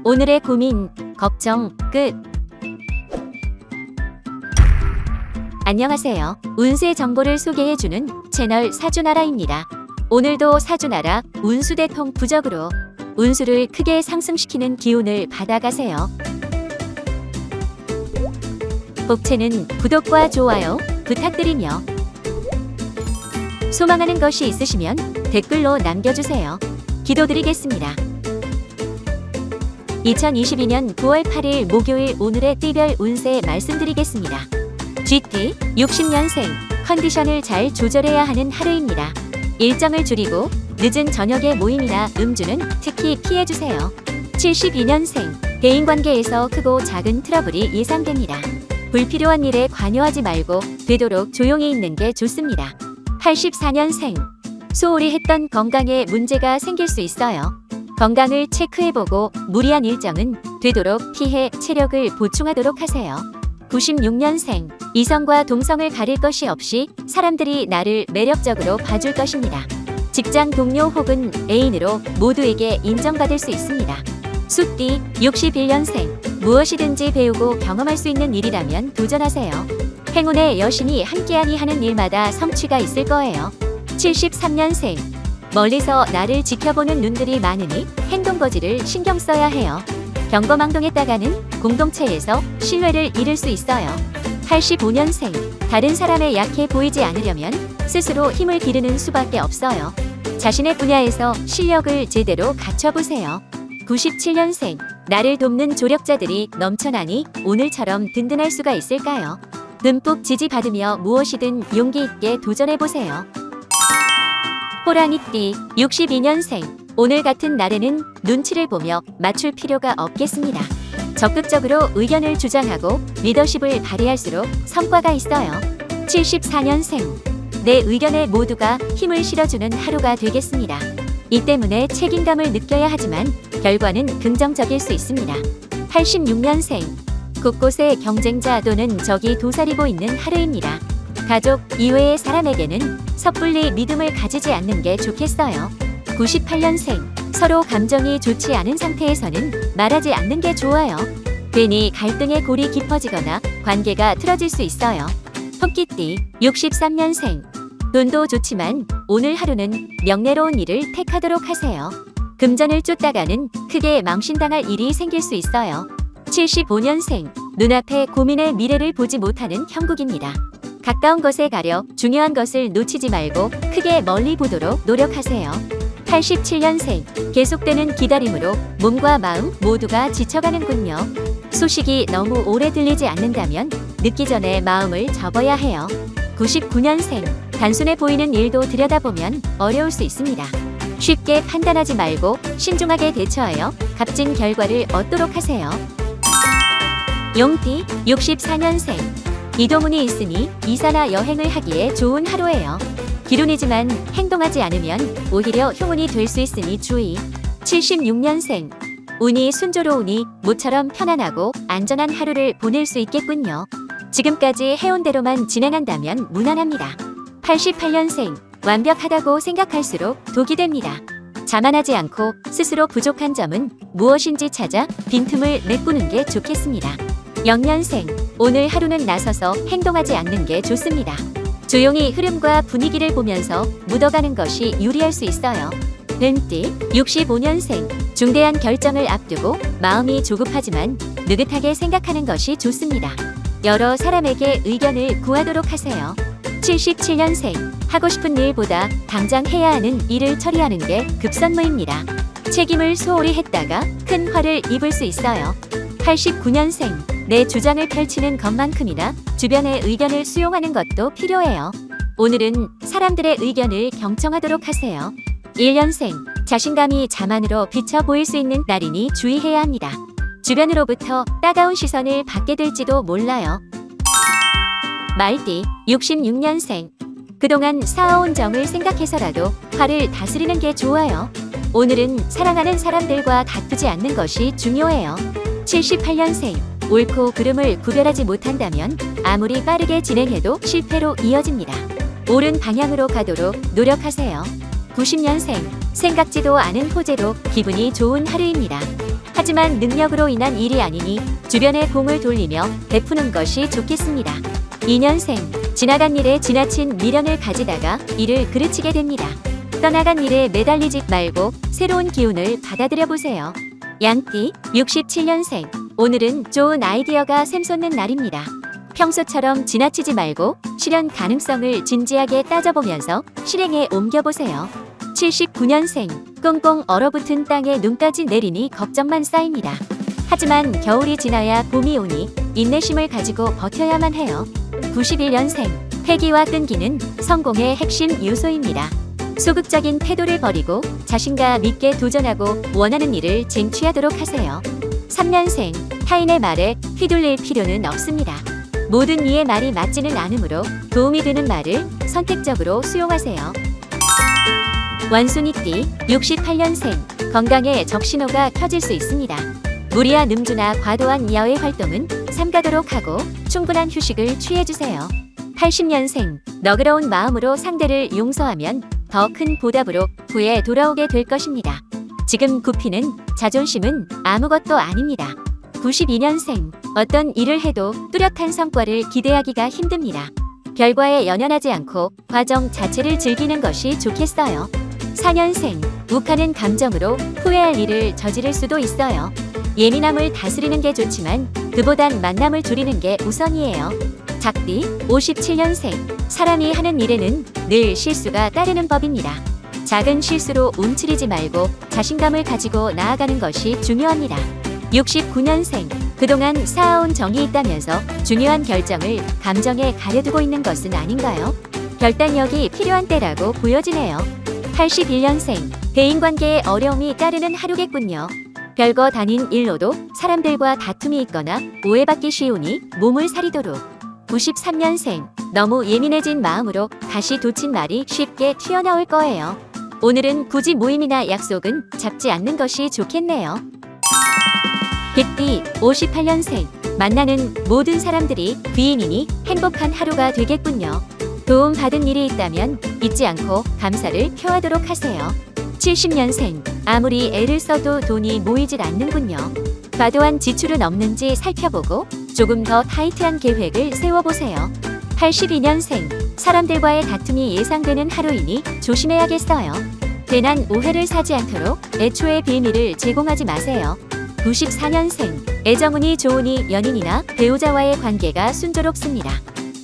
오늘의 고민, 걱정, 끝. 안녕하세요. 운세 정보를 소개해주는 채널 사주나라입니다. 오늘도 사주나라 운수대통 부적으로 운수를 크게 상승시키는 기운을 받아가세요. 복채는 구독과 좋아요 부탁드리며 소망하는 것이 있으시면 댓글로 남겨주세요. 기도드리겠습니다. 2022년 9월 8일 목요일 오늘의 띠별 운세 말씀드리겠습니다. GT 60년생 컨디션을 잘 조절해야 하는 하루입니다. 일정을 줄이고 늦은 저녁의 모임이나 음주는 특히 피해주세요. 72년생 대인관계에서 크고 작은 트러블이 예상됩니다. 불필요한 일에 관여하지 말고 되도록 조용히 있는 게 좋습니다. 84년생 소홀히 했던 건강에 문제가 생길 수 있어요. 건강을 체크해보고 무리한 일정은 되도록 피해 체력을 보충하도록 하세요. 96년생 이성과 동성을 가릴 것이 없이 사람들이 나를 매력적으로 봐줄 것입니다. 직장 동료 혹은 애인으로 모두에게 인정받을 수 있습니다. 수띠 61년생 무엇이든지 배우고 경험할 수 있는 일이라면 도전하세요. 행운의 여신이 함께하니 하는 일마다 성취가 있을 거예요. 73년생 멀리서 나를 지켜보는 눈들이 많으니 행동거지를 신경 써야 해요. 경거망동했다가는 공동체에서 신뢰를 잃을 수 있어요. 85년생 다른 사람에 약해 보이지 않으려면 스스로 힘을 기르는 수밖에 없어요. 자신의 분야에서 실력을 제대로 갖춰보세요. 97년생 나를 돕는 조력자들이 넘쳐나니 오늘처럼 든든할 수가 있을까요? 듬뿍 지지받으며 무엇이든 용기 있게 도전해보세요. 호랑이띠 62년생 오늘 같은 날에는 눈치를 보며 맞출 필요가 없겠습니다. 적극적으로 의견을 주장하고 리더십을 발휘할수록 성과가 있어요. 74년생 내 의견에 모두가 힘을 실어주는 하루가 되겠습니다. 이 때문에 책임감을 느껴야 하지만 결과는 긍정적일 수 있습니다. 86년생 곳곳에 경쟁자 또는 적이 도사리고 있는 하루입니다. 가족 이외의 사람에게는 섣불리 믿음을 가지지 않는 게 좋겠어요. 98년생 서로 감정이 좋지 않은 상태에서는 말하지 않는 게 좋아요. 괜히 갈등의 골이 깊어지거나 관계가 틀어질 수 있어요. 토끼띠 63년생 돈도 좋지만 오늘 하루는 명예로운 일을 택하도록 하세요. 금전을 쫓다가는 크게 망신당할 일이 생길 수 있어요. 75년생 눈앞에 고민의 미래를 보지 못하는 형국입니다. 가까운 것에 가려 중요한 것을 놓치지 말고 크게 멀리 보도록 노력하세요. 87년생 계속되는 기다림으로 몸과 마음 모두가 지쳐가는군요. 소식이 너무 오래 들리지 않는다면 늦기 전에 마음을 접어야 해요. 99년생 단순해 보이는 일도 들여다보면 어려울 수 있습니다. 쉽게 판단하지 말고 신중하게 대처하여 값진 결과를 얻도록 하세요. 용띠 64년생 이동운이 있으니 이사나 여행을 하기에 좋은 하루예요. 기론이지만 행동하지 않으면 오히려 흉운이 될 수 있으니 주의. 76년생 운이 순조로우니 모처럼 편안하고 안전한 하루를 보낼 수 있겠군요. 지금까지 해온 대로만 진행한다면 무난합니다. 88년생 완벽하다고 생각할수록 독이 됩니다. 자만하지 않고 스스로 부족한 점은 무엇인지 찾아 빈틈을 메꾸는 게 좋겠습니다. 0년생 오늘 하루는 나서서 행동하지 않는 게 좋습니다. 조용히 흐름과 분위기를 보면서 묻어가는 것이 유리할 수 있어요. 뱀띠 65년생 중대한 결정을 앞두고 마음이 조급하지만 느긋하게 생각하는 것이 좋습니다. 여러 사람에게 의견을 구하도록 하세요. 77년생 하고 싶은 일보다 당장 해야 하는 일을 처리하는 게 급선무입니다. 책임을 소홀히 했다가 큰 화를 입을 수 있어요. 89년생 내 주장을 펼치는 것만큼이나 주변의 의견을 수용하는 것도 필요해요. 오늘은 사람들의 의견을 경청하도록 하세요. 1년생 자신감이 자만으로 비쳐 보일 수 있는 날이니 주의해야 합니다. 주변으로부터 따가운 시선을 받게 될지도 몰라요. 말띠 66년생 그동안 쌓아온 정을 생각해서라도 화를 다스리는 게 좋아요. 오늘은 사랑하는 사람들과 다투지 않는 것이 중요해요. 78년생 옳고 그름을 구별하지 못한다면 아무리 빠르게 진행해도 실패로 이어집니다. 옳은 방향으로 가도록 노력하세요. 90년생 생각지도 않은 호재로 기분이 좋은 하루입니다. 하지만 능력으로 인한 일이 아니니 주변에 공을 돌리며 베푸는 것이 좋겠습니다. 2년생, 지나간 일에 지나친 미련을 가지다가 이를 그르치게 됩니다. 떠나간 일에 매달리지 말고 새로운 기운을 받아들여 보세요. 양띠, 67년생, 오늘은 좋은 아이디어가 샘솟는 날입니다. 평소처럼 지나치지 말고 실현 가능성을 진지하게 따져보면서 실행에 옮겨보세요. 79년생, 꽁꽁 얼어붙은 땅에 눈까지 내리니 걱정만 쌓입니다. 하지만 겨울이 지나야 봄이 오니 인내심을 가지고 버텨야만 해요. 91년생, 패기와 끈기는 성공의 핵심 요소입니다. 소극적인 태도를 버리고 자신감 있게 도전하고 원하는 일을 쟁취하도록 하세요. 3년생, 타인의 말에 휘둘릴 필요는 없습니다. 모든 이의 말이 맞지는 않으므로 도움이 되는 말을 선택적으로 수용하세요. 원숭이띠, 68년생, 건강에 적신호가 켜질 수 있습니다. 무리한 음주나 과도한 야외 활동은 삼가도록 하고 충분한 휴식을 취해주세요. 80년생, 너그러운 마음으로 상대를 용서하면 더 큰 보답으로 후에 돌아오게 될 것입니다. 지금 굽히는 자존심은 아무것도 아닙니다. 92년생, 어떤 일을 해도 뚜렷한 성과를 기대하기가 힘듭니다. 결과에 연연하지 않고 과정 자체를 즐기는 것이 좋겠어요. 4년생, 욱하는 감정으로 후회할 일을 저지를 수도 있어요. 예민함을 다스리는 게 좋지만 그보단 만남을 줄이는 게 우선이에요. 작띠, 57년생, 사람이 하는 일에는 늘 실수가 따르는 법입니다. 작은 실수로 움츠리지 말고 자신감을 가지고 나아가는 것이 중요합니다. 69년생, 그동안 쌓아온 정이 있다면서 중요한 결정을 감정에 가려두고 있는 것은 아닌가요? 결단력이 필요한 때라고 보여지네요. 81년생, 대인관계에 어려움이 따르는 하루겠군요. 별거 아닌 일로도 사람들과 다툼이 있거나 오해받기 쉬우니 몸을 사리도록. 93년생, 너무 예민해진 마음으로 다시 돋친 말이 쉽게 튀어나올 거예요. 오늘은 굳이 모임이나 약속은 잡지 않는 것이 좋겠네요. 개띠, 58년생, 만나는 모든 사람들이 귀인이니 행복한 하루가 되겠군요. 도움받은 일이 있다면 잊지 않고 감사를 표하도록 하세요. 70년생, 아무리 애를 써도 돈이 모이질 않는군요. 과도한 지출은 없는지 살펴보고 조금 더 타이트한 계획을 세워보세요. 82년생, 사람들과의 다툼이 예상되는 하루이니 조심해야겠어요. 괜한 오해를 사지 않도록 애초의 비밀을 제공하지 마세요. 94년생, 애정운이 좋으니 연인이나 배우자와의 관계가 순조롭습니다.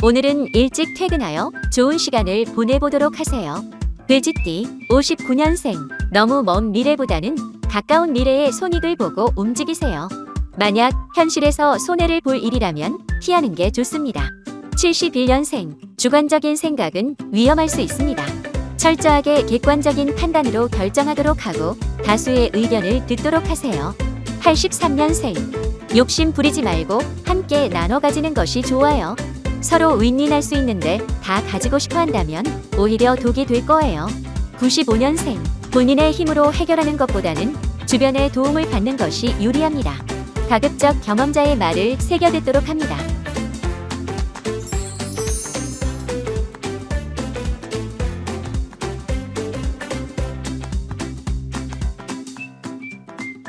오늘은 일찍 퇴근하여 좋은 시간을 보내보도록 하세요. 돼지띠, 59년생, 너무 먼 미래보다는 가까운 미래의 손익을 보고 움직이세요. 만약 현실에서 손해를 볼 일이라면 피하는 게 좋습니다. 71년생, 주관적인 생각은 위험할 수 있습니다. 철저하게 객관적인 판단으로 결정하도록 하고 다수의 의견을 듣도록 하세요. 83년생, 욕심 부리지 말고 함께 나눠 가지는 것이 좋아요. 서로 윈윈할 수 있는데 다 가지고 싶어 한다면 오히려 독이 될 거예요. 95년생, 본인의 힘으로 해결하는 것보다는 주변의 도움을 받는 것이 유리합니다. 가급적 경험자의 말을 새겨 듣도록 합니다.